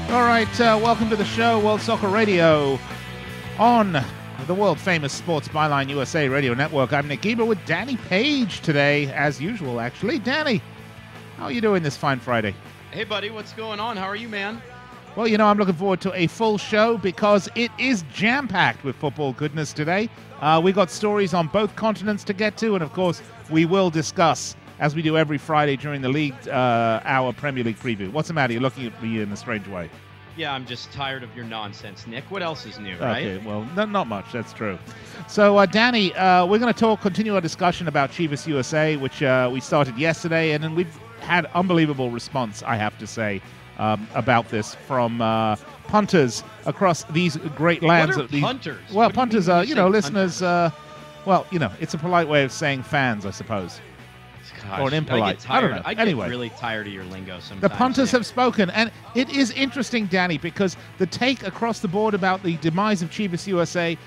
All right, welcome to the show, World Soccer Radio, on the world-famous Sports Byline USA Radio Network. I'm Nick Geber with Danny Page today, as usual, actually. Danny, how are you doing this fine Friday? Hey, buddy, what's going on? How are you, man? Well, you know, I'm looking forward to a full show because it is jam-packed with football goodness today. We got stories on both continents to get to, and of course, we will discuss, as we do every Friday during the League Hour Premier League preview. What's the matter? You're looking at me in a strange way. Yeah, I'm just tired of your nonsense, Nick. What else is new, right? Okay, well, not much. That's true. So, Danny, we're going to continue our discussion about Chivas USA, which we started yesterday, and then we've had unbelievable response, I have to say, about this from punters across these great lands. What are punters? Well, punters are, listeners. Well, it's a polite way of saying fans, I suppose. Gosh, or an impolite. I don't know. I get really tired of your lingo sometimes. The punters have spoken, and it is interesting, Danny, because the take across the board about the demise of Chivas USA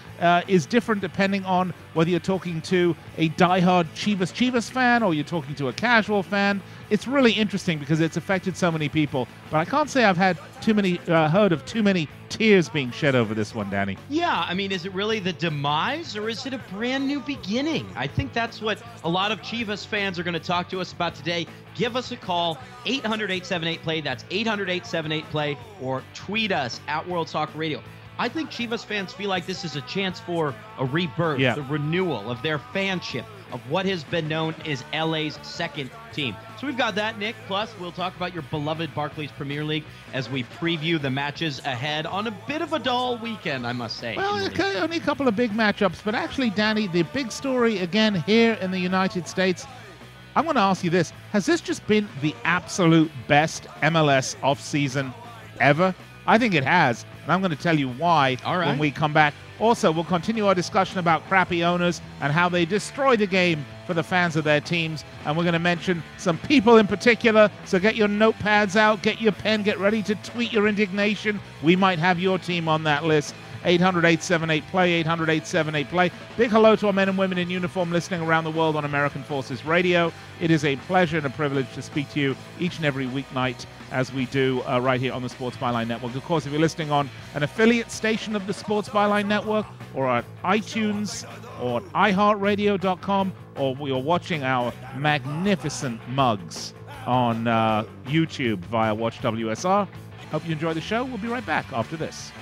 is different depending on whether you're talking to a diehard Chivas fan or you're talking to a casual fan. It's really interesting because it's affected so many people, but I can't say I've had heard of too many tears being shed over this one, Danny. Yeah, I mean, is it really the demise or is it a brand new beginning? I think that's what a lot of Chivas fans are going to talk to us about today. Give us a call, 800-878-PLAY. That's 800-878-PLAY, or tweet us at World Soccer Radio. I think Chivas fans feel like this is a chance for a rebirth, the renewal of their fanship of what has been known as LA's second team. So we've got that, Nick. Plus, we'll talk about your beloved Barclays Premier League as we preview the matches ahead on a bit of a dull weekend, I must say. Well, okay, only a couple of big matchups, but actually, Danny, the big story again here in the United States, I'm going to ask you this. Has this just been the absolute best MLS offseason ever? I think it has, and I'm going to tell you why when we come back. Also, we'll continue our discussion about crappy owners and how they destroy the game for the fans of their teams, and we're going to mention some people in particular, so get your notepads out, get your pen, get ready to tweet your indignation. We might have your team on that list. 800-878-PLAY, 800-878-PLAY. Big hello to our men and women in uniform listening around the world on American Forces Radio. It is a pleasure and a privilege to speak to you each and every weeknight as we do right here on the Sports Byline Network. Of course, if you're listening on an affiliate station of the Sports Byline Network or on iTunes or at iHeartRadio.com, or you're watching our magnificent mugs on YouTube via Watch WSR, hope you enjoy the show. We'll be right back after this.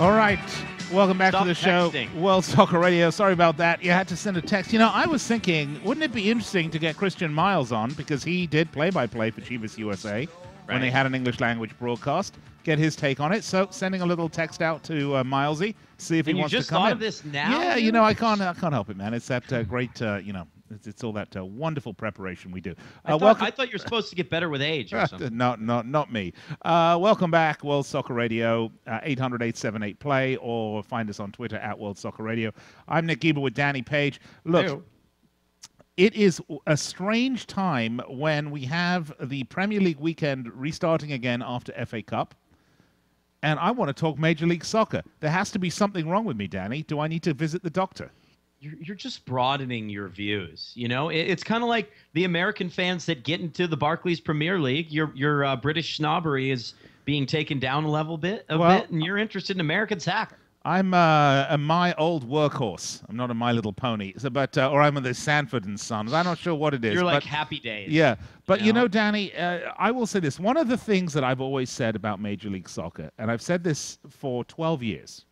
All right. Welcome back Stop to the show. texting. World Soccer Radio. Sorry about that. You had to send a text. You know, I was thinking, wouldn't it be interesting to get Christian Miles on, because he did play-by-play for Chivas USA when they had an English language broadcast, get his take on it. So sending a little text out to Milesy, see if he wants to come in. You just thought of this now? Yeah, you know, I can't help it, man. It's that great, you know, it's all that wonderful preparation we do. I thought you were supposed to get better with age or something. Not me. Welcome back, World Soccer Radio, 800-878-PLAY, or find us on Twitter at World Soccer Radio. I'm Nick Geber with Danny Page. Look, Ew. It is a strange time when we have the Premier League weekend restarting again after FA Cup, and I want to talk Major League Soccer. There has to be something wrong with me, Danny. Do I need to visit the doctor? You're just broadening your views. You know, it's kind of like the American fans that get into the Barclays Premier League. Your British snobbery is being taken down a bit, and you're interested in American soccer. I'm a My Old Workhorse. I'm not a My Little Pony. So, or I'm the Sanford and Sons. I'm not sure what it is. You're like Happy Days. Yeah. But, you know, Danny, I will say this. One of the things that I've always said about Major League Soccer, and I've said this for 12 years,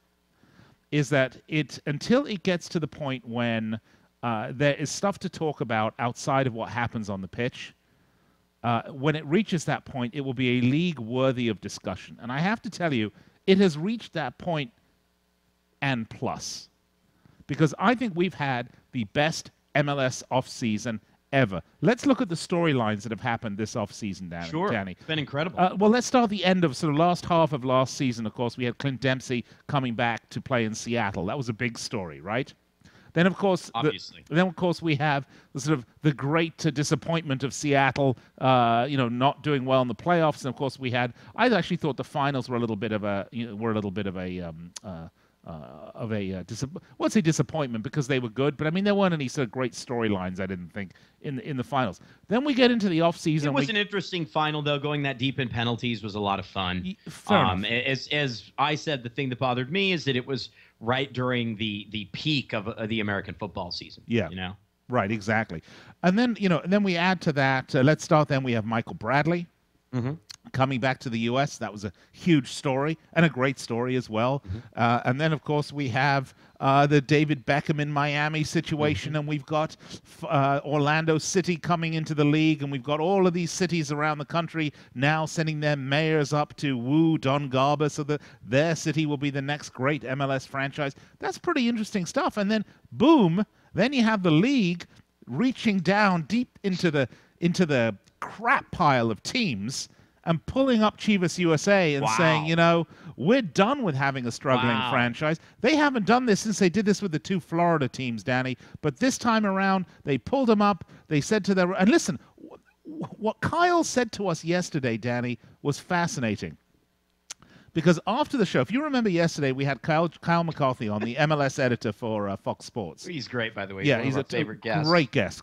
is that until it gets to the point when there is stuff to talk about outside of what happens on the pitch, when it reaches that point, it will be a league worthy of discussion. And I have to tell you, it has reached that point and plus, because I think we've had the best MLS offseason ever. Let's look at the storylines that have happened this offseason, Danny. Sure, Danny. It's been incredible. Well, let's start the end of sort of last half of last season. Of course, we had Clint Dempsey coming back to play in Seattle. That was a big story, right? Then, of course, obviously. We have the sort of the great disappointment of Seattle, you know, not doing well in the playoffs. And of course, I actually thought the finals were a little bit of a what's a disappointment, because they were good, but I mean there weren't any sort of great storylines, I didn't think, in the finals. Then we get into the off season. It was an interesting final, though. Going that deep in penalties was a lot of fun. As I said, the thing that bothered me is that it was right during the peak of the American football season. Yeah, you know, right, exactly. And then then we add to that. Let's start. Then we have Michael Bradley. Mm-hmm. Coming back to the U.S., that was a huge story and a great story as well. Mm-hmm. And then, of course, we have the David Beckham in Miami situation, and we've got Orlando City coming into the league, and we've got all of these cities around the country now sending their mayors up to woo Don Garber so that their city will be the next great MLS franchise. That's pretty interesting stuff. And then, boom, then you have the league reaching down deep into the crap pile of teams and pulling up Chivas USA and saying, you know, we're done with having a struggling franchise. They haven't done this since they did this with the two Florida teams, Danny. But this time around, they pulled them up. They said to their... And listen, what Kyle said to us yesterday, Danny, was fascinating. Because after the show, if you remember yesterday, we had Kyle McCarthy on, the MLS editor for Fox Sports. He's great, by the way. Yeah, he's a favorite guest.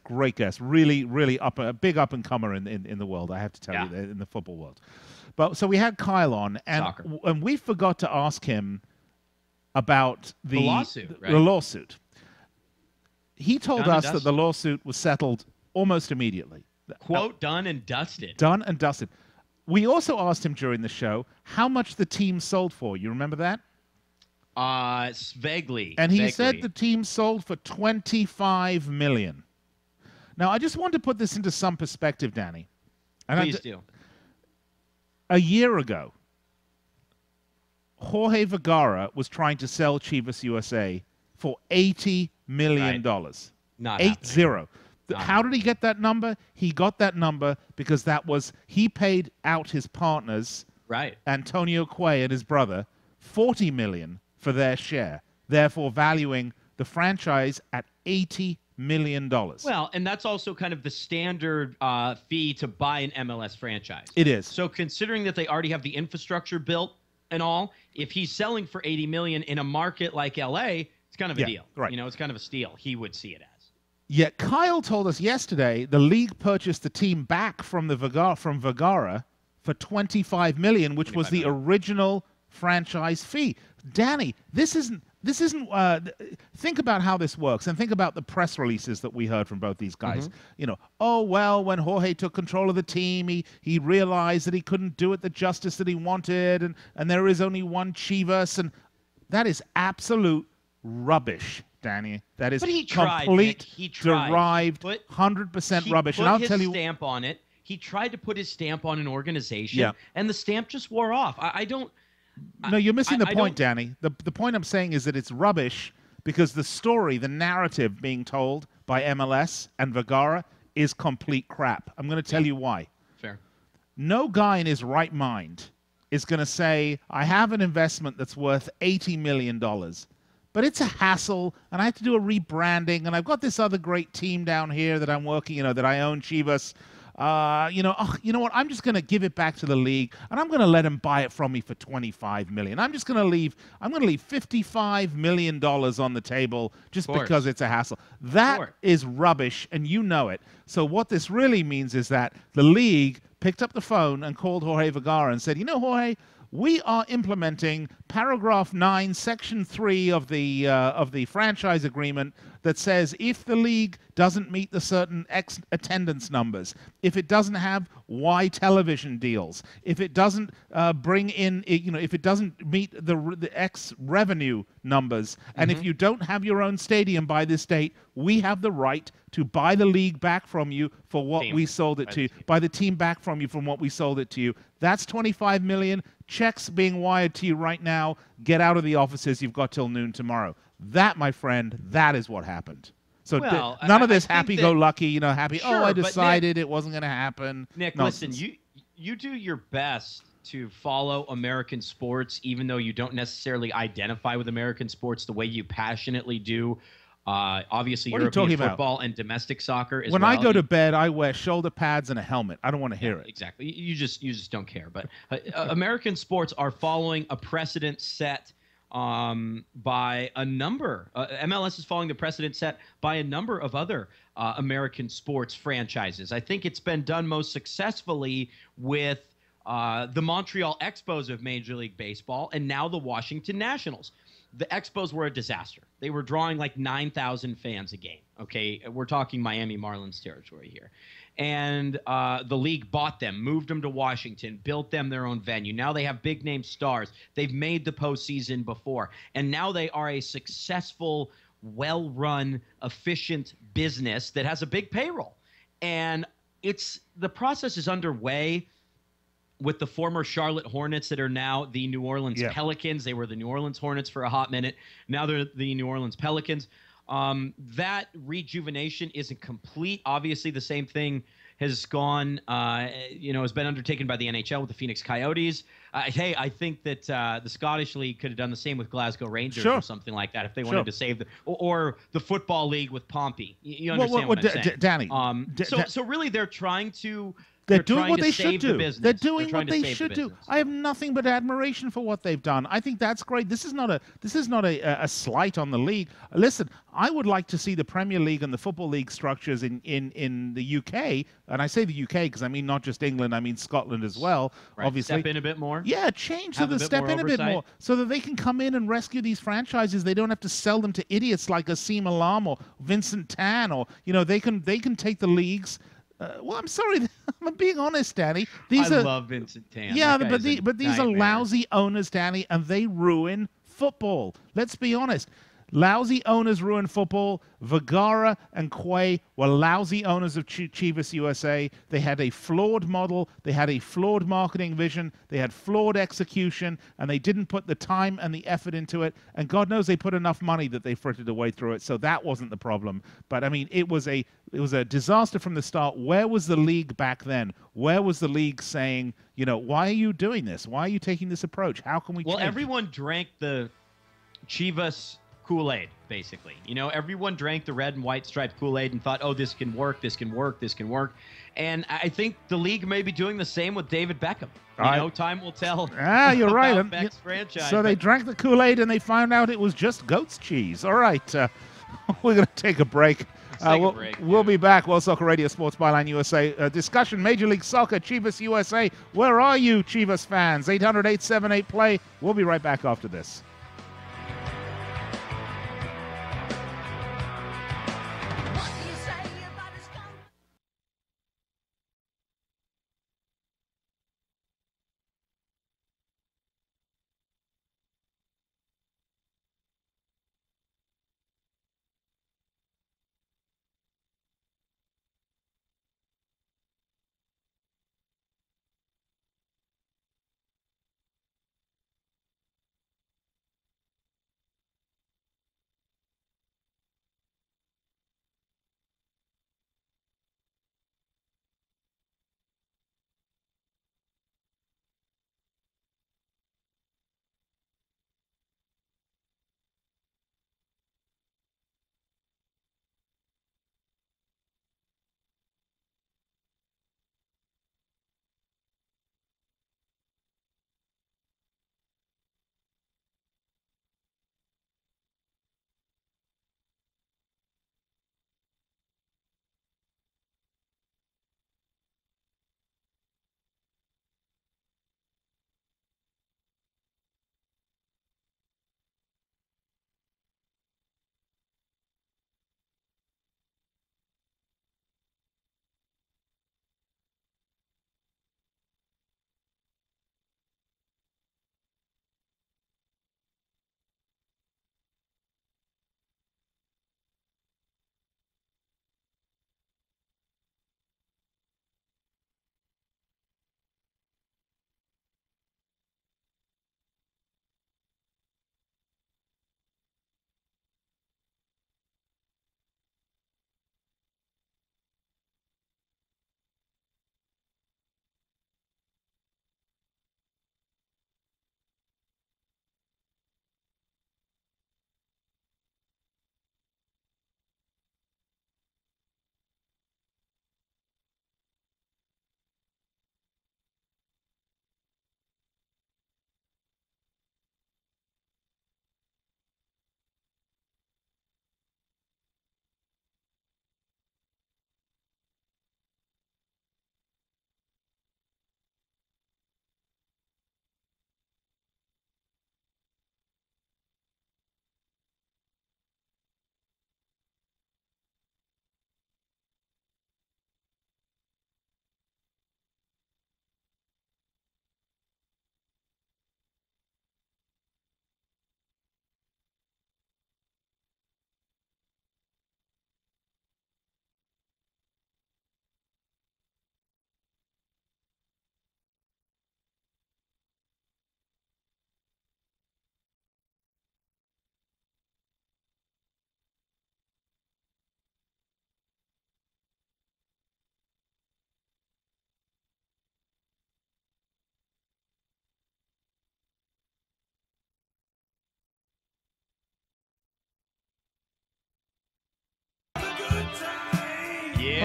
Great guest. Really, really a big up-and-comer in the world, I have to tell you, in the football world. But so we had Kyle on, and we forgot to ask him about the lawsuit. Right? The lawsuit. He told us that the lawsuit was settled almost immediately. Quote, done and dusted. Done and dusted. We also asked him during the show how much the team sold for. You remember that? Vaguely. And he said the team sold for $25 million. Now, I just want to put this into some perspective, Danny. And Please do. A year ago, Jorge Vergara was trying to sell Chivas USA for $80 million. Right. Not 80. How did he get that number? He got that number because he paid out his partners, right, Antonio Quay and his brother, $40 million for their share, therefore valuing the franchise at $80 million. Well, and that's also kind of the standard fee to buy an MLS franchise. It is. So considering that they already have the infrastructure built and all, if he's selling for $80 million in a market like LA, it's kind of a deal. Right. You know, it's kind of a steal. He would see it as. Yet Kyle told us yesterday the league purchased the team back from Vergara for $25 million, which was the original franchise fee. Danny, this isn't. Think about how this works, and think about the press releases that we heard from both these guys. Mm-hmm. You know, oh well, when Jorge took control of the team, he realized that he couldn't do it the justice that he wanted, and there is only one Chivas, and That is absolute rubbish, Danny. That is But he tried, Nick. complete, He tried. derived, 100% rubbish. And I'll tell you, he put his stamp on it. He tried to put his stamp on an organization, Yeah. and the stamp just wore off. I don't. no, you're missing the I point, don't- Danny. The point I'm saying is that it's rubbish because the story, the narrative being told by MLS and Vergara is complete crap. I'm going to tell you why. Fair. No guy in his right mind is going to say, I have an investment that's worth $80 million, but it's a hassle, and I have to do a rebranding, and I've got this other great team down here that I'm working, that I own, Chivas. You know what? I'm just going to give it back to the league, and I'm going to let them buy it from me for $25 million. I'm going to leave $55 million on the table just because it's a hassle. That is rubbish, and you know it. So what this really means is that the league picked up the phone and called Jorge Vergara and said, Jorge, we are implementing paragraph 9, section 3 of the franchise agreement that says if the league doesn't meet the certain X attendance numbers, if it doesn't have Y television deals, if it doesn't bring in, if it doesn't meet the X revenue numbers, and if you don't have your own stadium by this date, we have the right to buy the league back from you for what we sold it to you, buy the team back from you from what we sold it to you. That's $25 million. Checks being wired to you right now. Get out of the offices. You've got till noon tomorrow. That, my friend, that is what happened. So none of this happy-go-lucky, happy, Sure, I decided it wasn't going to happen. Nick, Nonsense. listen, you do your best to follow American sports, even though you don't necessarily identify with American sports the way you passionately do. Obviously, European football and domestic soccer as well. When I go to bed, I wear shoulder pads and a helmet. I don't want to hear it. Exactly. You just don't care. But American sports are following a precedent set by a number. MLS is following the precedent set by a number of other American sports franchises. I think it's been done most successfully with the Montreal Expos of Major League Baseball and now the Washington Nationals. The Expos were a disaster. They were drawing like 9,000 fans a game. Okay, we're talking Miami Marlins territory here. And the league bought them, moved them to Washington, built them their own venue. Now they have big-name stars. They've made the postseason before. And now they are a successful, well-run, efficient business that has a big payroll. And the process is underway with the former Charlotte Hornets that are now the New Orleans Pelicans. They were the New Orleans Hornets for a hot minute. Now they're the New Orleans Pelicans. That rejuvenation isn't complete. Obviously, the same thing has gone, has been undertaken by the NHL with the Phoenix Coyotes. Hey, I think that the Scottish League could have done the same with Glasgow Rangers or something like that if they wanted to save or the Football League with Pompey. You understand what I'm saying? Danny. So really, they're trying to. They're doing what they should do. They're doing what they should do. I have nothing but admiration for what they've done. I think that's great. This is not a slight on the league. Listen, I would like to see the Premier League and the Football League structures in the UK, and I say the UK because I mean not just England, I mean Scotland as well. Right. Obviously, step in a bit more. Yeah, step in a bit more, so that they can come in and rescue these franchises. They don't have to sell them to idiots like Asim Alam or Vincent Tan, or they can take the leagues. Well, I'm sorry. I'm being honest, Danny. I love Vincent Tan. Yeah, but these are lousy owners, Danny, and they ruin football. Let's be honest. Lousy owners ruin football. Vergara and Quay were lousy owners of Chivas USA. They had a flawed model. They had a flawed marketing vision. They had flawed execution, and they didn't put the time and the effort into it. And God knows they put enough money that they frittered away through it. So that wasn't the problem. But I mean, it was a disaster from the start. Where was the league back then? Where was the league saying, why are you doing this? Why are you taking this approach? How can we change? Well, everyone drank the Chivas Kool-Aid, basically. Everyone drank the red and white striped Kool-Aid and thought, oh, this can work, this can work, this can work. And I think the league may be doing the same with David Beckham. Time will tell. You're right. Beck's franchise. So they drank the Kool-Aid and they found out it was just goat's cheese. All right. We're going to take a break. We'll be back. World Soccer Radio, Sports Byline USA. Discussion, Major League Soccer, Chivas USA. Where are you, Chivas fans? 800-878-PLAY. We'll be right back after this.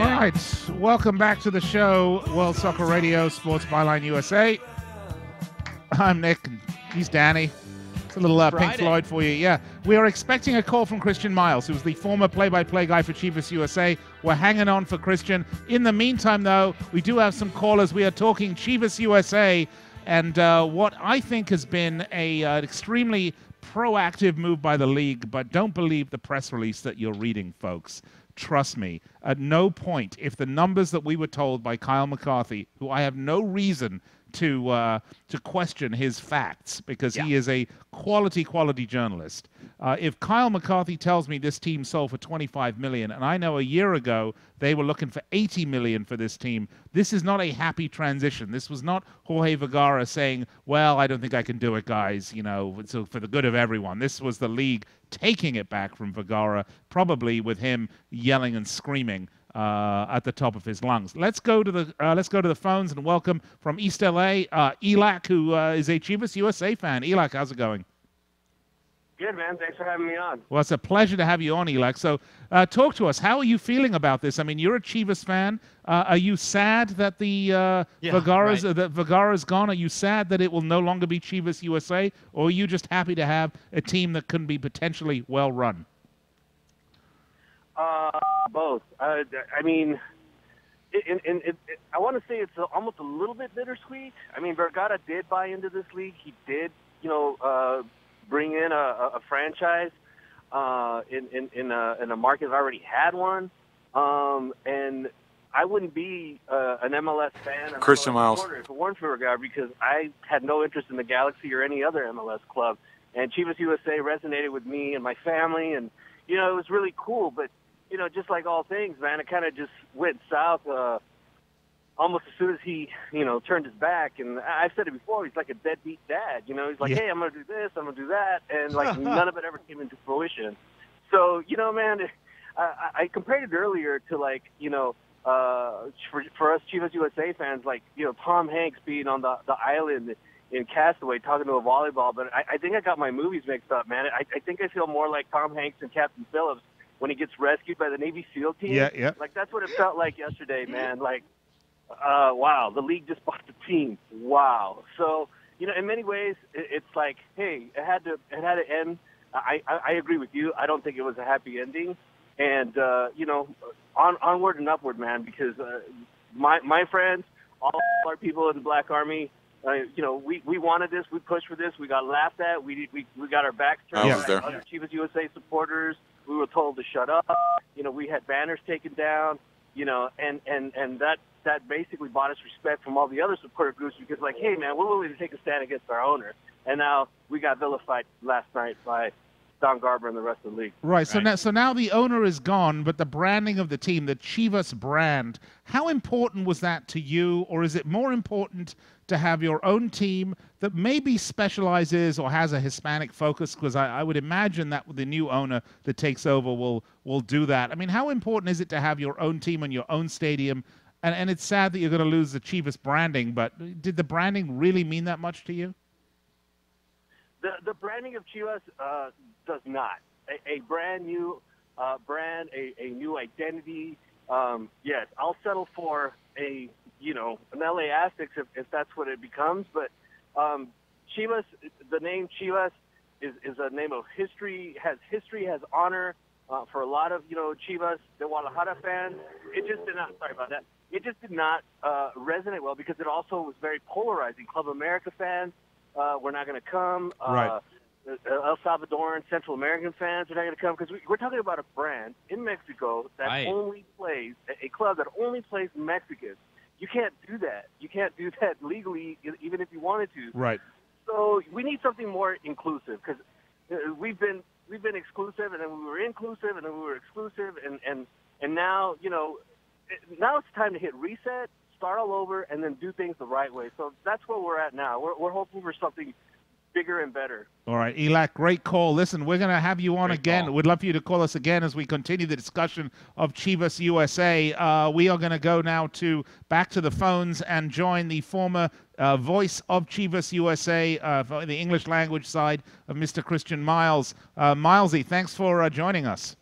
All right, welcome back to the show, World Soccer Radio, Sports Byline USA. I'm Nick, and he's Danny. It's a little Pink Floyd for you. Yeah, we are expecting a call from Christian Miles, who's the former play-by-play guy for Chivas USA. We're hanging on for Christian. In the meantime, though, we do have some callers. We are talking Chivas USA and what I think has been an extremely proactive move by the league, but don't believe the press release that you're reading, folks. Trust me, at no point, if the numbers that we were told by Kyle McCarthy, who I have no reason to question his facts, because he is a quality journalist. If Kyle McCarthy tells me this team sold for $25 million, and I know a year ago they were looking for $80 million for this team, this is not a happy transition. This was not Jorge Vergara saying, well, I don't think I can do it, guys, you know, so for the good of everyone. This was the league taking it back from Vergara, probably with him yelling and screaming at the top of his lungs. Let's go to the phones and welcome from East LA, Elak, who is a Chivas USA fan. Elak, how's it going? Good, man. Thanks for having me on. Well, it's a pleasure to have you on, Elak. So talk to us. How are you feeling about this? I mean, you're a Chivas fan. Are you sad that Vergara's gone? Are you sad that it will no longer be Chivas USA? Or are you just happy to have a team that can be potentially well run? Both. I mean, I want to say it's almost a little bit bittersweet. I mean, Vergara did buy into this league. He did, bring in a franchise in a market that already had one. And I wouldn't be an MLS fan, Christian Miles, if it weren't for Vergara, because I had no interest in the Galaxy or any other MLS club. And Chivas USA resonated with me and my family, and it was really cool. But just like all things, man, it kind of just went south almost as soon as he, turned his back. And I've said it before, he's like a deadbeat dad. He's like, hey, I'm going to do this, I'm going to do that. And, like, none of it ever came into fruition. So, man, I compared it earlier to, like, for us Chivas USA fans, like, Tom Hanks being on the island in Castaway talking to a volleyball. But I think I got my movies mixed up, man. I think I feel more like Tom Hanks and Captain Phillips when he gets rescued by the Navy SEAL team. Yeah. Like, that's what it felt like yesterday, man. Like, wow, the league just bought the team. Wow. So, in many ways, it's like, hey, it had to end. I agree with you. I don't think it was a happy ending. And, onward and upward, man, because my friends, all our people in the Black Army, we wanted this. We pushed for this. We got laughed at. We got our backs turned by other Chivas USA supporters. We were told to shut up. We had banners taken down. And that basically bought us respect from all the other supporter groups because, like, hey, man, we're willing to take a stand against our owner. And now we got vilified last night by Don Garber and the rest of the league. Right. So now the owner is gone, but the branding of the team, the Chivas brand, how important was that to you? Or is it more important to have your own team that maybe specializes or has a Hispanic focus? Because I would imagine that the new owner that takes over will do that. I mean, how important is it to have your own team and your own stadium? And it's sad that you're going to lose the Chivas branding, but did the branding really mean that much to you? The branding of Chivas does not. A brand new brand, a new identity. Yes, I'll settle for an LA Aztecs if that's what it becomes. But Chivas, the name Chivas is a name of history, has honor for a lot of Chivas de Guadalajara fans. It just did not. Sorry about that. It just did not resonate well because it also was very polarizing. Club America fans were not going to come. Right. El Salvadoran, Central American fans are not going to come because we're talking about a brand in Mexico that only plays, a club that only plays Mexicans. You can't do that. You can't do that legally, even if you wanted to. Right. So we need something more inclusive because we've been exclusive, and then we were inclusive, and then we were exclusive, and now now it's time to hit reset, start all over, and then do things the right way. So that's where we're at now. We're hoping for something bigger and better. All right, Elak, great call. Listen, we're going to have you on Great again. call. We'd love for you to call us again as we continue the discussion of Chivas USA. We are going to go now back to the phones and join the former voice of Chivas USA, for the English language side of Mr. Christian Miles. Milesy, thanks for joining us.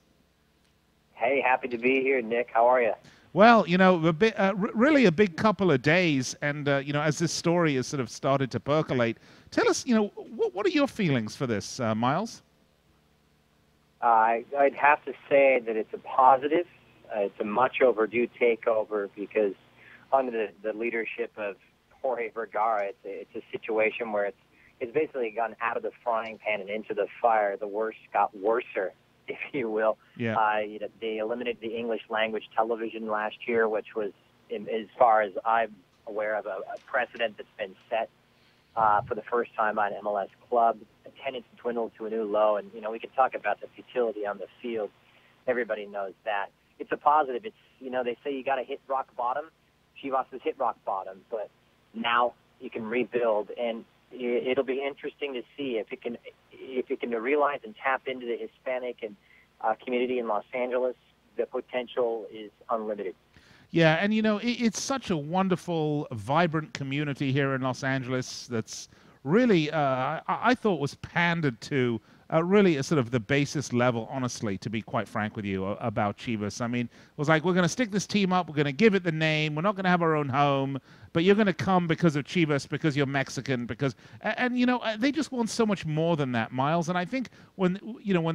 Hey, happy to be here, Nick. How are you? Well, really a big couple of days, and as this story has sort of started to percolate, tell us, what are your feelings for this, Miles? I'd have to say that it's a positive. It's a much overdue takeover because under the leadership of Jorge Vergara, it's a situation where it's basically gone out of the frying pan and into the fire. The worst got worser, if you will. Yeah. They eliminated the English language television last year, which was, as far as I'm aware of, a precedent that's been set for the first time by an MLS club. Attendance dwindled to a new low, and we can talk about the futility on the field. Everybody knows that. It's a positive. It's they say you got to hit rock bottom. Chivas has hit rock bottom, but now you can rebuild, and it'll be interesting to see if it can realize and tap into the Hispanic and community in Los Angeles. The potential is unlimited. Yeah, and it's such a wonderful, vibrant community here in Los Angeles that's really, I thought was pandered to really a sort of the basis level, honestly, to be quite frank with you, about Chivas. I mean, it was like, we're going to stick this team up, we're going to give it the name, we're not going to have our own home, but you're going to come because of Chivas, because you're Mexican, they just want so much more than that, Miles. And I think when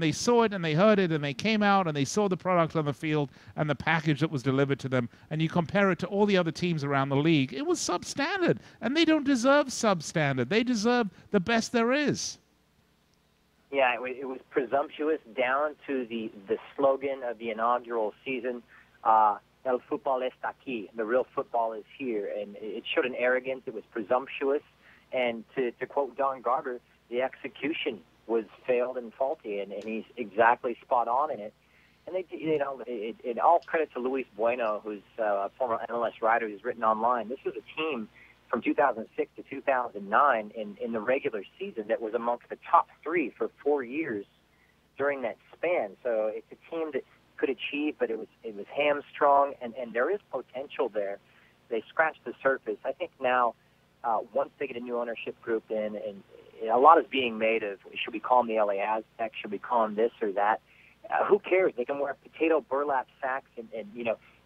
they saw it and they heard it and they came out and they saw the product on the field and the package that was delivered to them, and you compare it to all the other teams around the league, it was substandard. And they don't deserve substandard. They deserve the best there is. Yeah, it was presumptuous down to the slogan of the inaugural season, El fútbol está aquí, the real football is here. And it showed an arrogance, it was presumptuous. And to quote Don Garber, the execution was failed and faulty, and he's exactly spot on in it. And it all credit to Luis Bueno, who's a former MLS writer who's written online. This was a team from 2006 to 2009 in the regular season that was amongst the top three for 4 years during that span. So it's a team that could achieve, but it was hamstrung, and there is potential there. They scratched the surface. I think now, once they get a new ownership group in, and a lot is being made of, should we call them the LA Aztecs, should we call them this or that? Who cares? They can wear potato burlap sacks and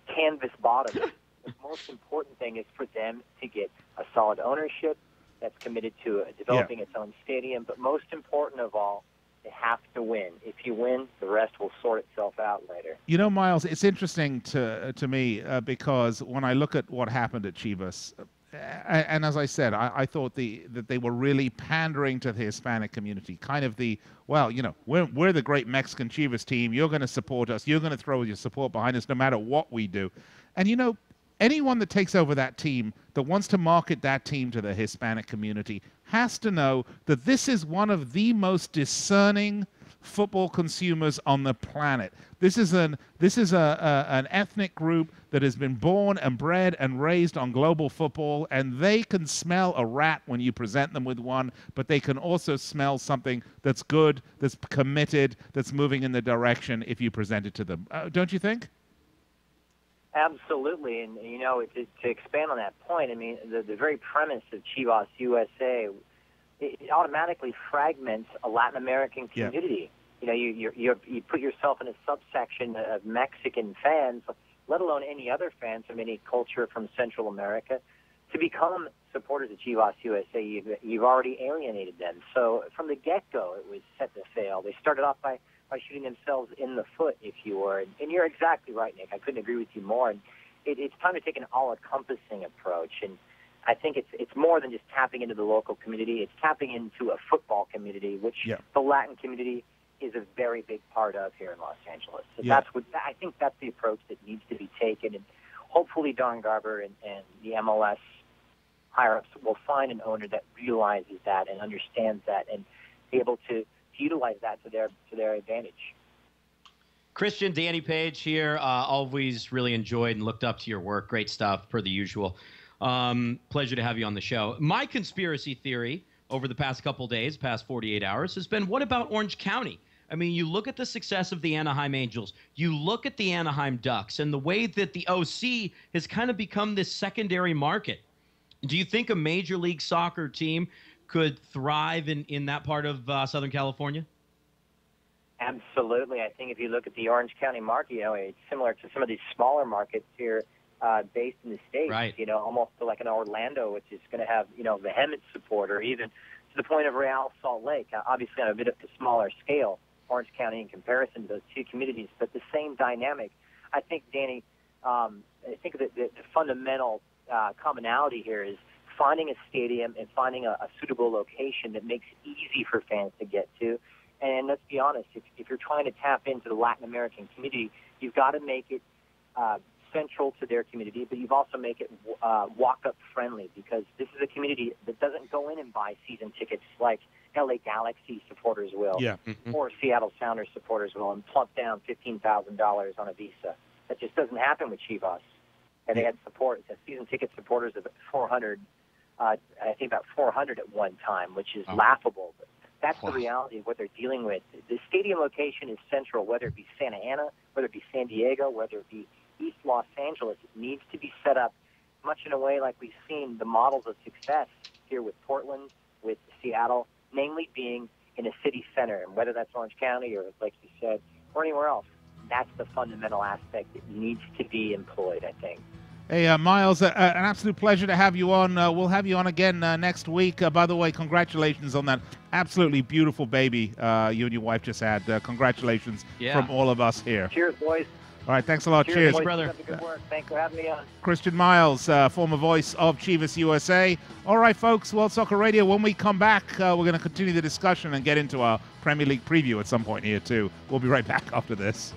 canvas bottoms. The most important thing is for them to get a solid ownership that's committed to developing its own stadium. But most important of all, they have to win. If you win, the rest will sort itself out later. Miles, it's interesting to me because when I look at what happened at Chivas, and as I said, I thought that they were really pandering to the Hispanic community, kind of we're the great Mexican Chivas team. You're going to support us. You're going to throw your support behind us no matter what we do. And anyone that takes over that team, that wants to market that team to the Hispanic community, has to know that this is one of the most discerning football consumers on the planet. This is an ethnic group that has been born and bred and raised on global football, and they can smell a rat when you present them with one, but they can also smell something that's good, that's committed, that's moving in the direction if you present it to them. Don't you think? Absolutely, and to expand on that point, I mean, the very premise of Chivas USA, it automatically fragments a Latin American community. Yeah. You put yourself in a subsection of Mexican fans, let alone any other fans from any culture from Central America. To become supporters of Chivas USA, you've already alienated them. So from the get-go, it was set to fail. They started off by shooting themselves in the foot, if you were. And you're exactly right, Nick. I couldn't agree with you more. And it's time to take an all-encompassing approach. And I think it's more than just tapping into the local community. It's tapping into a football community, which the Latin community is a very big part of here in Los Angeles. So I think that's the approach that needs to be taken. And hopefully Don Garber and the MLS higher-ups will find an owner that realizes that and understands that and be able to utilize that to their advantage. Christian, Danny Page here. Always really enjoyed and looked up to your work. Great stuff, per the usual. Pleasure to have you on the show. My conspiracy theory over the past couple days, past 48 hours, has been, what about Orange County? I mean, you look at the success of the Anaheim Angels, you look at the Anaheim Ducks, and the way that the OC has kind of become this secondary market. Do you think a Major League Soccer team could thrive in that part of Southern California? Absolutely. I think if you look at the Orange County market, it's similar to some of these smaller markets here based in the States, Right. Almost like an Orlando, which is going to have, vehement support, or even to the point of Real Salt Lake, obviously on a bit of a smaller scale, Orange County in comparison to those two communities, but the same dynamic. I think, Danny, I think that the fundamental commonality here is finding a stadium and finding a suitable location that makes it easy for fans to get to. And let's be honest, if you're trying to tap into the Latin American community, you've got to make it central to their community, but you've also make it walk-up friendly, because this is a community that doesn't go in and buy season tickets like LA Galaxy supporters will, Yeah. or Seattle Sounders supporters will, and plunk down $15,000 on a visa. That just doesn't happen with Chivas. And they had season ticket supporters of 400, I think about 400 at one time, which is laughable. But that's the reality of what they're dealing with. The stadium location is central, whether it be Santa Ana, whether it be San Diego, whether it be East Los Angeles. It needs to be set up much in a way like we've seen the models of success here with Portland, with Seattle, namely being in a city center, and whether that's Orange County or, like you said, or anywhere else. That's the fundamental aspect that needs to be employed, I think. Hey, Miles, an absolute pleasure to have you on. We'll have you on again next week. By the way, congratulations on that absolutely beautiful baby you and your wife just had. Congratulations from all of us here. Cheers, boys. All right, thanks a lot. Cheers, Thanks, brother. Good work. Thanks for having me on. Christian Miles, former voice of Chivas USA. All right, folks, World Soccer Radio, when we come back, we're going to continue the discussion and get into our Premier League preview at some point here, too. We'll be right back after this.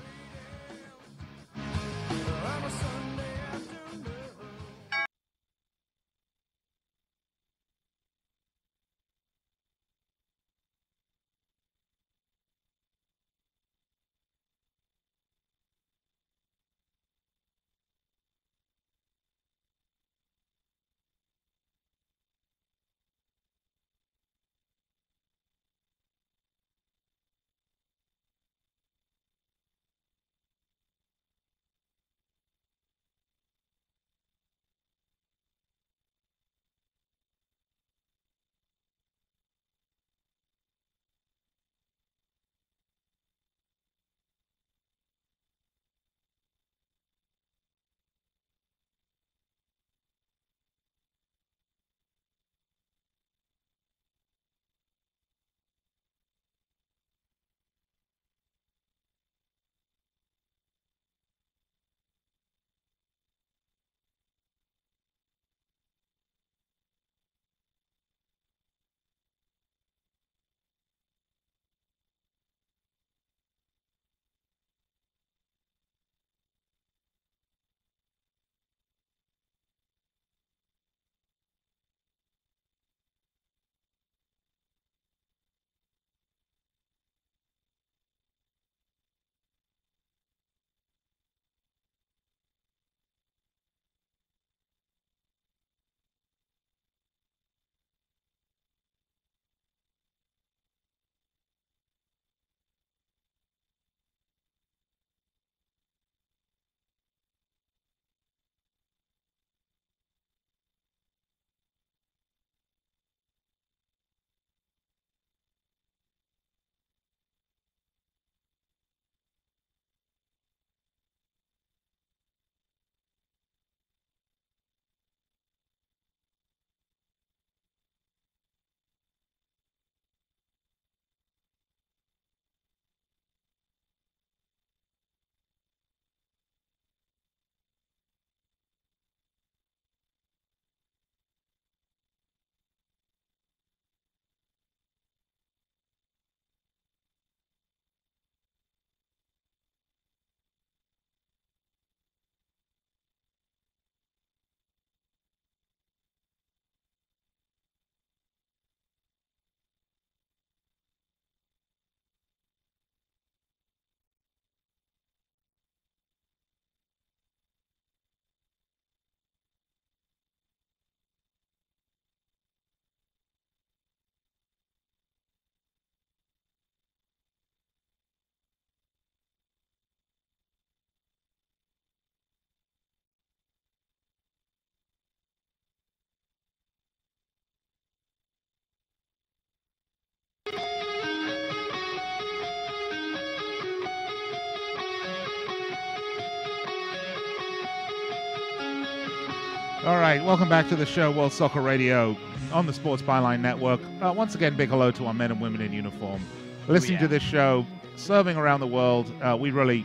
All right, welcome back to the show, World Soccer Radio, on the Sports Byline Network. Once again, big hello to our men and women in uniform listening to this show, serving around the world. We really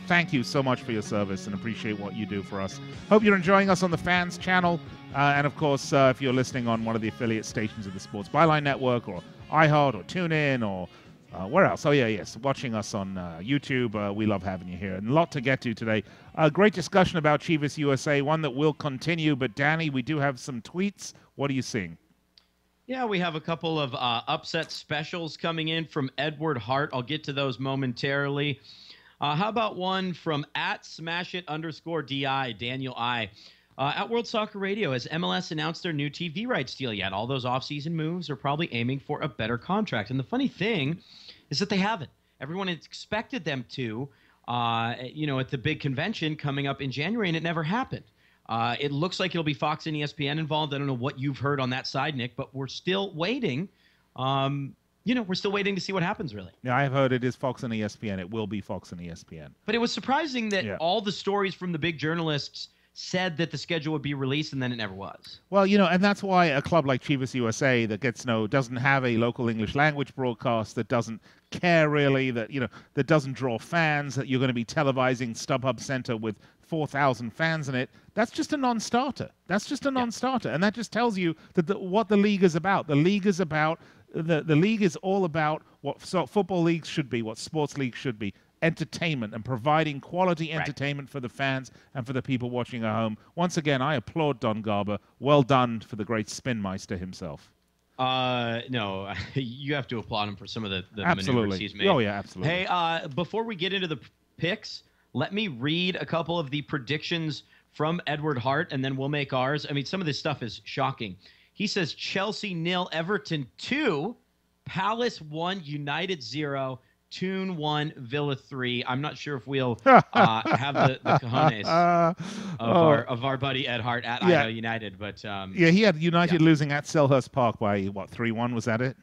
thank you so much for your service and appreciate what you do for us. Hope you're enjoying us on the Fans channel. And, of course, if you're listening on one of the affiliate stations of the Sports Byline Network or iHeart or TuneIn or where else? Oh, yes. Watching us on YouTube. We love having you here. And a lot to get to today. A great discussion about Chivas USA, one that will continue. But, Danny, we do have some tweets. What are you seeing? Yeah, we have a couple of upset specials coming in from Edward Hart. I'll get to those momentarily. How about one from @smashit_DI, Daniel I. At World Soccer Radio, has MLS announced their new TV rights deal yet? All those offseason moves are probably aiming for a better contract. And the funny thing is that they haven't. Everyone expected them to, at the big convention coming up in January, and it never happened. It looks like it'll be Fox and ESPN involved. I don't know what you've heard on that side, Nick, but we're still waiting. We're still waiting to see what happens, really. Yeah, I've heard it is Fox and ESPN. It will be Fox and ESPN. But it was surprising that all the stories from the big journalists said that the schedule would be released, and then it never was. Well, and that's why a club like Chivas USA that doesn't have a local English language broadcast, that doesn't care really, that doesn't draw fans, that you're going to be televising StubHub Center with 4,000 fans in it, that's just a non-starter. That's just a non-starter. And that just tells you that what the league is about. The league is about the league is all about what football leagues should be, what sports leagues should be. Entertainment and providing quality entertainment for the fans and for the people watching at home. Once again, I applaud Don Garber. Well done for the great spinmeister himself. No, you have to applaud him for some of the maneuvers he's made. Oh, yeah, absolutely. Hey, before we get into the picks, let me read a couple of the predictions from Edward Hart, and then we'll make ours. I mean, some of this stuff is shocking. He says Chelsea 0, Everton 2, Palace 1, United 0, Toon 1, Villa 3. I'm not sure if we'll have the cojones of our buddy Ed Hart at Idaho United, but he had United losing at Selhurst Park by 3-1. Was that it?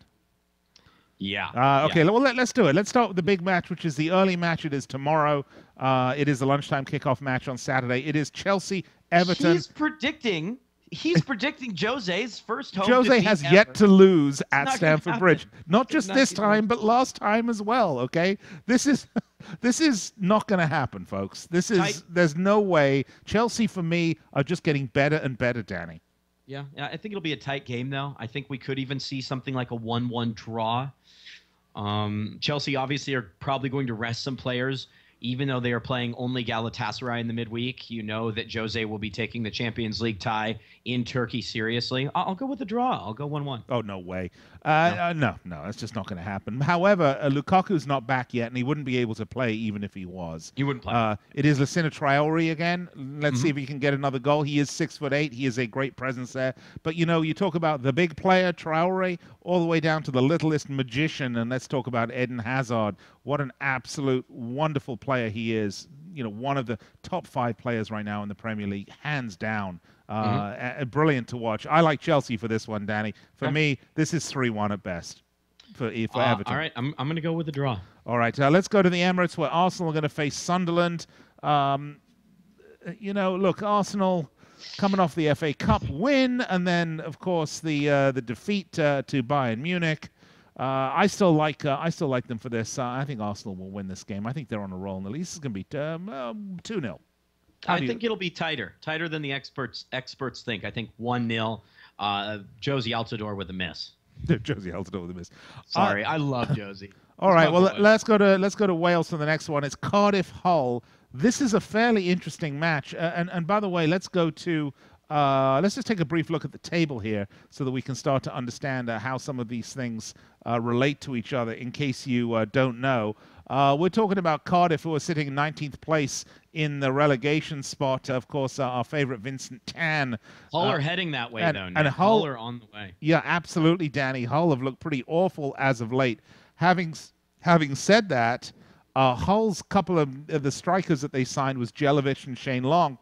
Yeah. Okay. Well, let's do it. Let's start with the big match, which is the early match. It is tomorrow. It is the lunchtime kickoff match on Saturday. It is Chelsea Everton. He's predicting Jose's first home Jose defeat has ever. yet to lose at Stamford Bridge. Not just this time, but last time as well, okay? This is not going to happen, folks. There's no way. Chelsea, for me, are just getting better and better, Danny. Yeah, I think it'll be a tight game, though. I think we could even see something like a 1-1 draw. Chelsea, obviously, are probably going to rest some players. Even though they are playing only Galatasaray in the midweek, you know that Jose will be taking the Champions League tie in Turkey seriously. I'll go with a draw. I'll go 1-1. Oh, no way. No, that's just not going to happen. However, Lukaku's not back yet, and he wouldn't be able to play even if he was. He wouldn't play. It is Lassina Traore again. Let's see if he can get another goal. He is 6'8". He is a great presence there. But, you talk about the big player, Traore, all the way down to the littlest magician, and let's talk about Eden Hazard. What an absolute wonderful player he is. One of the top 5 players right now in the Premier League, hands down. Brilliant to watch. I like Chelsea for this one, Danny. For me, this is 3-1 at best for Everton. All right, I'm going to go with the draw. All right, let's go to the Emirates where Arsenal are going to face Sunderland. Look, Arsenal coming off the FA Cup win, and then, of course, the defeat to Bayern Munich. I still like them for this. I think Arsenal will win this game. I think they're on a roll, and at least it's going to be 2-0. I think it'll be tighter than the experts think. I think 1-0. Josie Altidore with a miss. Josie Altidore with a miss. Sorry, I love Josie. All right, well, let's go to Wales for the next one. It's Cardiff Hull. This is a fairly interesting match, and by the way, let's go to. Let's just take a brief look at the table here so that we can start to understand how some of these things relate to each other in case you don't know. We're talking about Cardiff, who are sitting in 19th place in the relegation spot. Of course, our favorite Vincent Tan. Hull are heading that way, though. And Hull are on the way. Yeah, absolutely, Danny. Hull have looked pretty awful as of late. Having said that, Hull's couple of the strikers that they signed was Jelavic and Shane Long.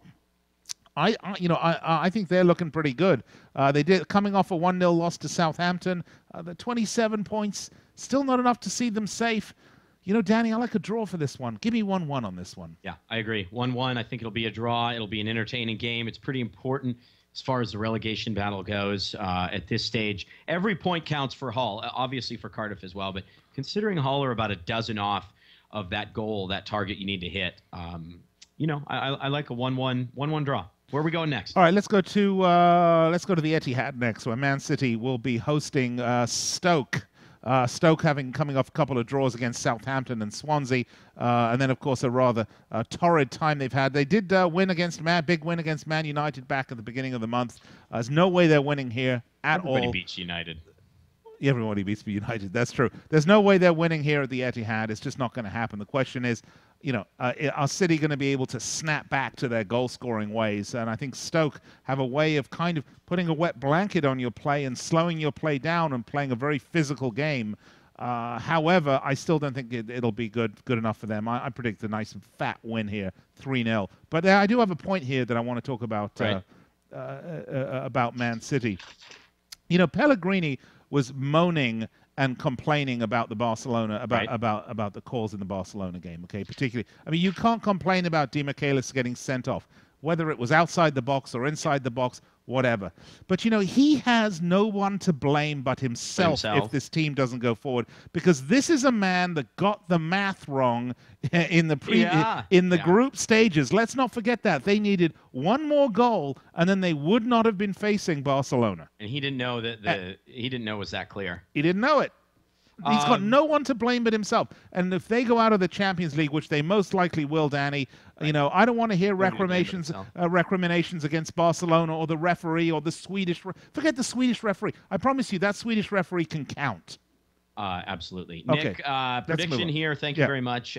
I think they're looking pretty good. They did coming off a 1-0 loss to Southampton. The 27 points, still not enough to see them safe. You know, Danny, I like a draw for this one. Give me 1-1 on this one. Yeah, I agree. 1-1. I think it'll be a draw. It'll be an entertaining game. It's pretty important as far as the relegation battle goes at this stage. Every point counts for Hull, obviously for Cardiff as well. But considering Hull are about a dozen off of that goal, that target you need to hit, I like a 1-1 draw. Where are we going next? All right, let's go to the Etihad next, where Man City will be hosting Stoke. Stoke coming off a couple of draws against Southampton and Swansea, and then of course a rather torrid time they've had. They did big win against Man United back at the beginning of the month. There's no way they're winning here at all. Everybody beats United. Everybody beats United. That's true. There's no way they're winning here at the Etihad. It's just not going to happen. The question is, are City going to be able to snap back to their goal-scoring ways? And I think Stoke have a way of kind of putting a wet blanket on your play and slowing your play down and playing a very physical game. However, I still don't think it'll be good enough for them. I predict a nice fat win here, 3-0. But I do have a point here that I want to talk about Man City. You know, Pellegrini was moaning and complaining about the Barcelona, about the calls in the Barcelona game, okay? Particularly, I mean, you can't complain about Di Michaelis getting sent off, whether it was outside the box or inside the box, whatever. But, you know, he has no one to blame but himself if this team doesn't go forward, because this is a man that got the math wrong in the group stages. Let's not forget that. They needed one more goal, and then they would not have been facing Barcelona. And he didn't know that he didn't know it was that clear. He didn't know it. He's got no one to blame but himself. And if they go out of the Champions League, which they most likely will, Danny, you know, I don't want to hear recriminations against Barcelona or the referee or the Swedish. Forget the Swedish referee. I promise you that Swedish referee can count. Absolutely. Okay. Nick, prediction here. Thank you very much.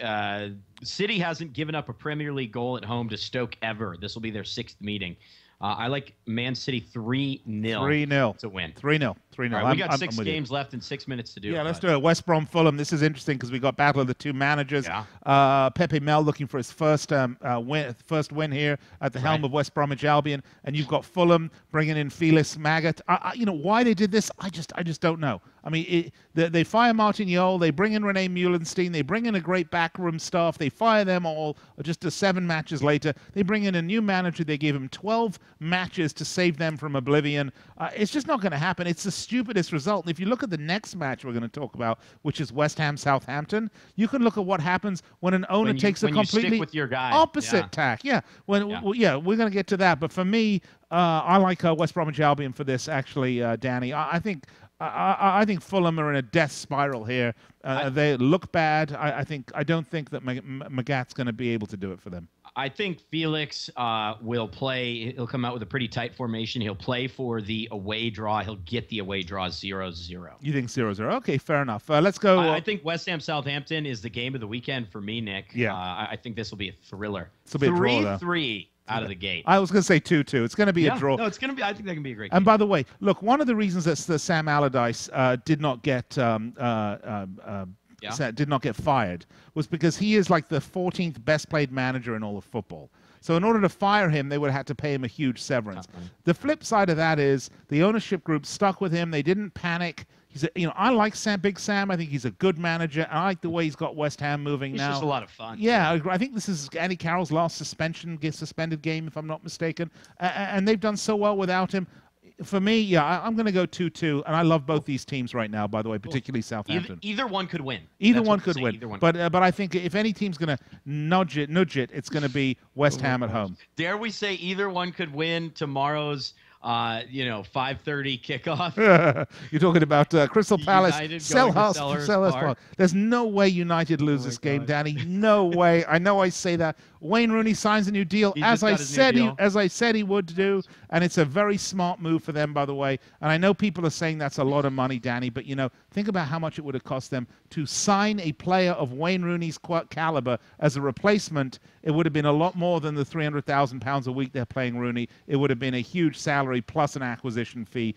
City hasn't given up a Premier League goal at home to Stoke ever. This will be their 6th meeting. I like Man City 3-0. 3-0 to win. 3-0. 3-0. Right, we got 6 games left and 6 minutes to do. Yeah, let's do it. West Brom, Fulham. This is interesting because we got battle of the two managers. Yeah. Pepe Mel looking for his first win here at the helm of West Bromwich Albion, and you've got Fulham bringing in Felix Magath. You know why they did this? I just don't know. I mean, they fire Martin Jol, they bring in Rene Meulenstein, they bring in a great backroom staff, they fire them all just 7 matches later. They bring in a new manager, they gave him 12 matches to save them from oblivion. It's just not going to happen. It's the stupidest result. And if you look at the next match we're going to talk about, which is West Ham Southampton, you can look at what happens when an owner takes a completely opposite tack. Yeah, we're going to get to that. But for me, I like West Bromwich Albion for this, actually, Danny. I think Fulham are in a death spiral here. They look bad. I don't think that Magath's going to be able to do it for them. I think Felix will play. He'll come out with a pretty tight formation. He'll play for the away draw. He'll get the away draw 0-0. You think 0-0? Okay, fair enough. Let's go. I think West Ham Southampton is the game of the weekend for me, Nick. Yeah. I think this will be a thriller. This will be a draw, 3-3 out of the gate. I was going to say 2-2. It's going to be a draw. No, it's going to be. I think that can be a great game. And by the way, look, one of the reasons that Sam Allardyce did not get fired was because he is like the 14th best played manager in all of football. So in order to fire him, they would have had to pay him a huge severance. The flip side of that is the ownership group stuck with him. They didn't panic. I like Big Sam. I think he's a good manager. I like the way he's got West Ham moving now. He's just a lot of fun. Yeah, I think this is Andy Carroll's last suspended game, if I'm not mistaken. And they've done so well without him. For me, I'm going to go 2-2, and I love both these teams right now, by the way, particularly Southampton. Either one could win. Either one could win. But I think if any team's going to nudge it, it's going to be West Ham at home. Dare we say either one could win tomorrow's 5:30 kickoff? You're talking about Crystal Palace. Selhurst Park. There's no way United lose this game, Danny. No way. I know I say that. Wayne Rooney signs a new deal, as I said he would do, and it's a very smart move for them, by the way. And I know people are saying that's a lot of money, Danny, but think about how much it would have cost them to sign a player of Wayne Rooney's caliber as a replacement. It would have been a lot more than the £300,000 a week they're paying Rooney. It would have been a huge salary plus an acquisition fee.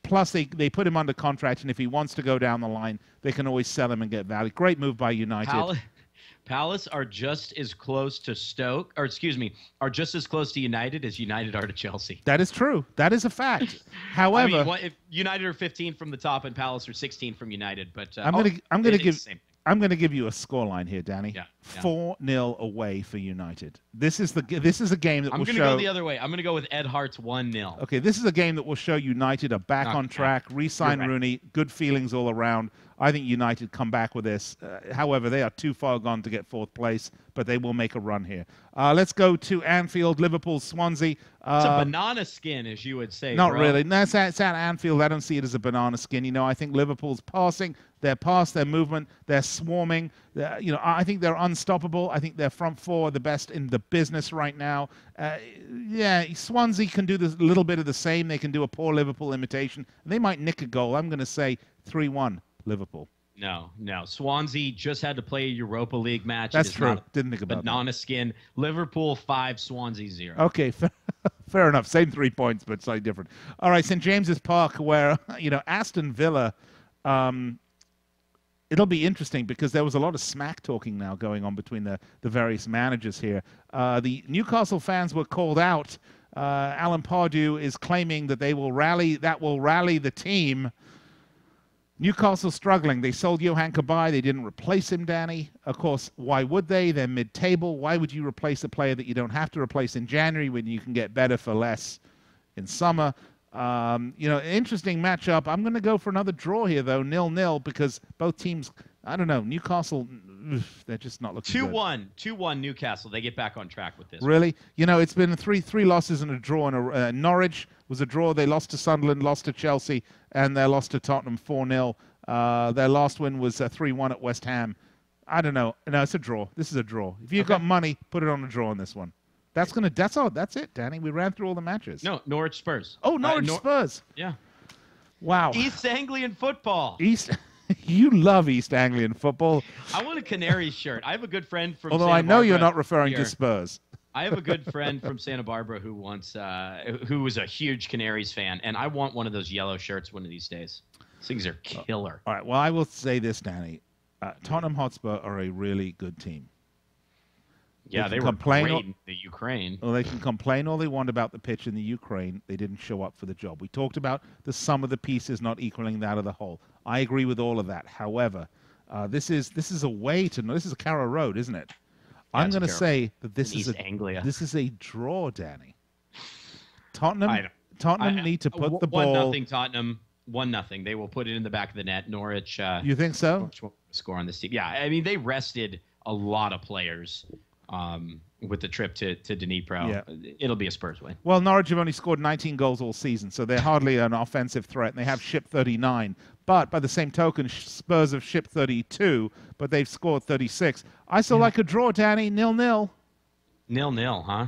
Plus, they put him under contract, and if he wants to go down the line, they can always sell him and get value. Great move by United. Palace are just as close to are just as close to United as United are to Chelsea. That is true. That is a fact. However, if United are 15 from the top and Palace are 16 from United, but I'm going to give I'm going to give you a scoreline here, Danny. Yeah. 4-0 away for United. This is a game that I'm will going show. to go the other way. I'm going to go with Ed Hart's 1-0. Okay, this is a game that will show United are back on track. Re-sign Rooney. Good feelings all around. I think United come back with this. However, they are too far gone to get fourth place, but they will make a run here. Let's go to Anfield, Liverpool, Swansea. It's a banana skin, as you would say. Not bro. really. No, it's at Anfield. I don't see it as a banana skin. You know, I think Liverpool's passing. Their pass, their movement, they're swarming. I think they're unstoppable. I think their front four are the best in the business right now. Swansea can do a little bit of the same. They can do a poor Liverpool imitation. They might nick a goal. I'm going to say 3-1 Liverpool. No. Swansea just had to play a Europa League match. That's true. Didn't think about banana skin. Liverpool 5, Swansea 0. Okay, fair enough. Same 3 points, but slightly different. All right, St. James's Park, where Aston Villa. It'll be interesting because there was a lot of smack talking now going on between the various managers here. The Newcastle fans were called out. Alan Pardew is claiming that they will rally. That will rally the team. Newcastle struggling. They sold Johan Cabaye. They didn't replace him, Danny. Of course, why would they? They're mid-table. Why would you replace a player that you don't have to replace in January when you can get better for less in summer? Interesting matchup. I'm going to go for another draw here, though, 0-0, because both teams, I don't know, Newcastle, they're just not looking good. 2-1 Newcastle. They get back on track with this. Really? It's been three losses and a draw. And Norwich was a draw. They lost to Sunderland, lost to Chelsea, and they lost to Tottenham 4-0. Their last win was 3-1 at West Ham. I don't know. No, it's a draw. This is a draw. If you've got money, put it on a draw on this one. That's it, Danny. We ran through all the matches. No, Norwich Spurs. Oh, Norwich Spurs. Yeah. Wow. East Anglian football. You love East Anglian football. I want a Canaries shirt. I have a good friend from Although Santa I know Barbara you're not referring here. to Spurs. I have a good friend from Santa Barbara who who was a huge Canaries fan, and I want one of those yellow shirts one of these days. These things are killer. All right. Well, I will say this, Danny. Tottenham Hotspur are a really good team. Yeah, they were great in the Ukraine. Well, they can complain all they want about the pitch in the Ukraine. They didn't show up for the job. We talked about the sum of the pieces not equaling that of the whole. I agree with all of that. However, this is a way to know. This is a Carrow Road, isn't it? Yeah, I'm going to say that this is East Anglia. This is a draw, Danny. Tottenham need to put the ball. 1-0 Tottenham. 1-0. They will put it in the back of the net. Norwich. You think so? Norwich won't score on this team. Yeah, I mean they rested a lot of players. With the trip to Dnipro, it'll be a Spurs win. Well, Norwich have only scored 19 goals all season, so they're hardly an offensive threat, and they have shipped 39. But by the same token, Spurs have shipped 32, but they've scored 36. I still like a draw, Danny, 0-0. 0-0, huh?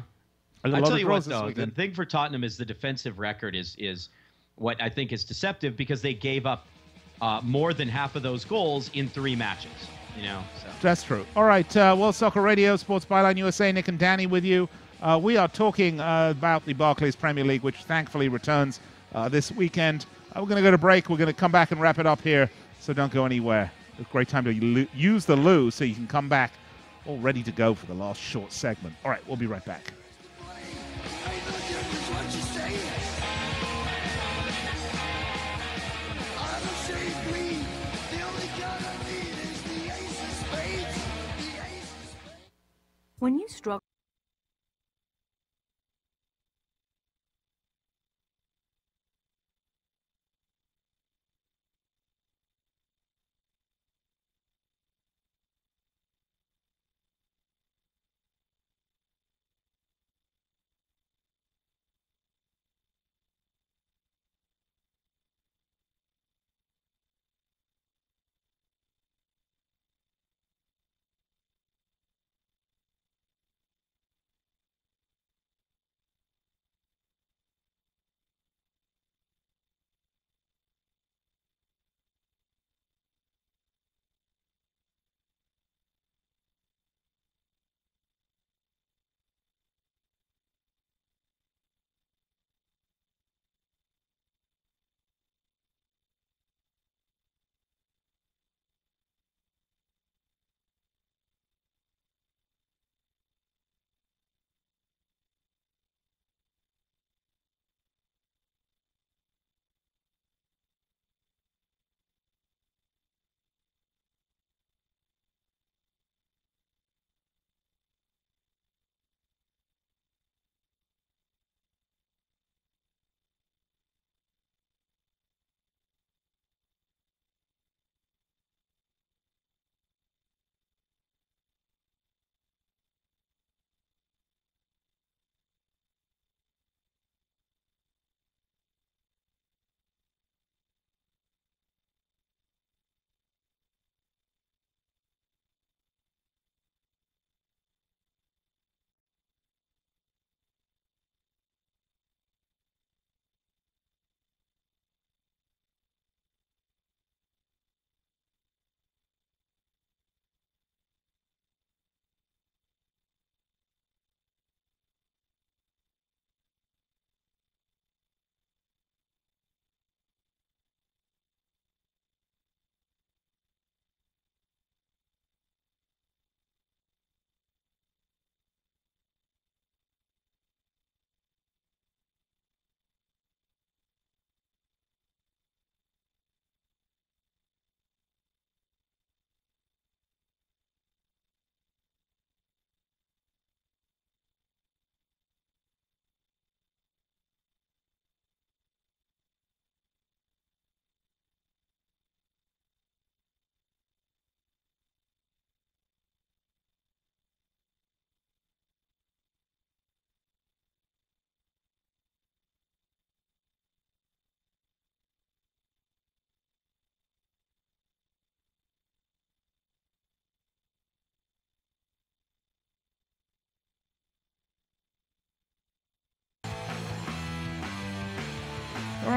I tell you what, though, the thing for Tottenham is the defensive record is what I think is deceptive because they gave up more than half of those goals in 3 matches. So. That's true. All right, World Soccer Radio, Sports Byline USA, Nick and Danny with you. We are talking about the Barclays Premier League, which thankfully returns this weekend. We're going to go to break. We're going to come back and wrap it up here, so don't go anywhere. It's a great time to use the loo so you can come back all ready to go for the last short segment. All right, we'll be right back. When you struggle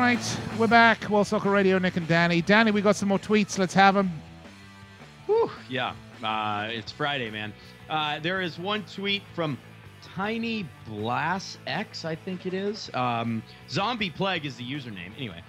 right, we're back. World Soccer Radio, Nick and Danny. Danny, we got some more tweets. Let's have them. Whew, yeah, it's Friday, man. There is one tweet from Tiny Blast X, I think it is. Zombie Plague is the username. Anyway,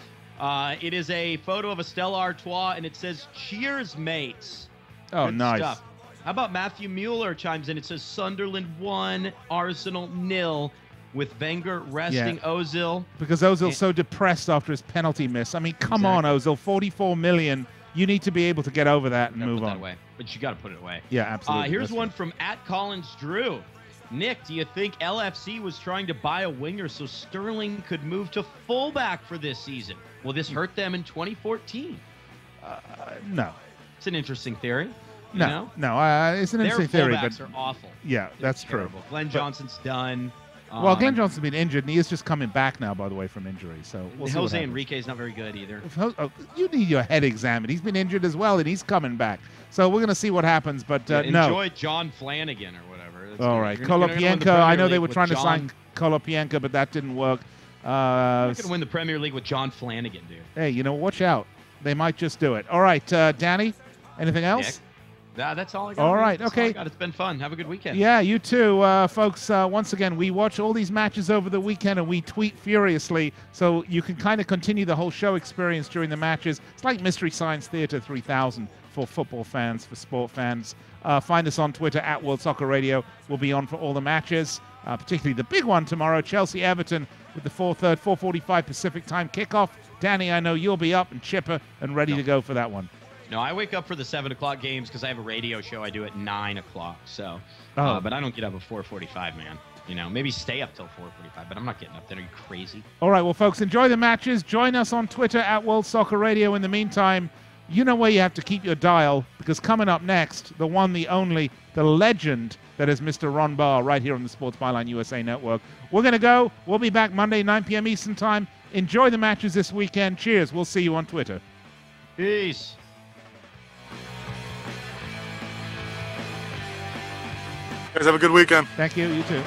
it is a photo of a Stella Artois, and it says, "Cheers, mates." Oh, Good nice. stuff. How about Matthew Mueller chimes in? It says, "Sunderland 1, Arsenal 0, with Wenger resting Ozil." Because Ozil's so depressed after his penalty miss. I mean, come on, Ozil. 44 million. You need to be able to get over that and move put on. that away. But you got to put it away. Yeah, absolutely. Here's That's one right. from @CollinsDrew. Nick, do you think LFC was trying to buy a winger so Sterling could move to fullback for this season? Will this hurt them in 2014? No. It's an interesting theory. You No, know? no, it's an Their interesting theory, fullbacks but are awful. yeah, They're that's terrible. true. Glenn Johnson's done. Well, Glenn Johnson's been injured, and he is just coming back now, by the way, from injury. So we'll see what Jose happens. Enrique's not very good either. You need your head examined. He's been injured as well, and he's coming back. So we're going to see what happens, but no. Enjoy John Flanagan or whatever. All right, You're gonna win the Kolopienko. I know Premier they League were with trying to John- sign Kolopienko, but that didn't work. You're not going to win the Premier League with John Flanagan, dude. Hey, watch out. They might just do it. All right, Danny, anything else? Nick? That's all I got. All man. right, That's all I okay. got. It's been fun. Have a good weekend. Yeah, you too, folks. Once again, we watch all these matches over the weekend and we tweet furiously, so you can kind of continue the whole show experience during the matches. It's like Mystery Science Theater 3000 for football fans, for sport fans. Find us on Twitter @World Soccer Radio. We'll be on for all the matches, particularly the big one tomorrow, Chelsea-Everton, with the 4:45 Pacific time kickoff. Danny, I know you'll be up and chipper and ready to go for that one. No, I wake up for the 7 o'clock games because I have a radio show I do at 9 o'clock. So, Oh. but I don't get up at 4:45, man. Maybe stay up till 4:45, but I'm not getting up then. Are you crazy? All right, well, folks, enjoy the matches. Join us on Twitter @World Soccer Radio. In the meantime, you know where you have to keep your dial, because coming up next, the one, the only, the legend that is Mr. Ron Barr, right here on the Sports Byline USA Network. We're going to go. We'll be back Monday, 9 p.m. Eastern Time. Enjoy the matches this weekend. Cheers. We'll see you on Twitter. Peace. Guys, have a good weekend. Thank you. You too.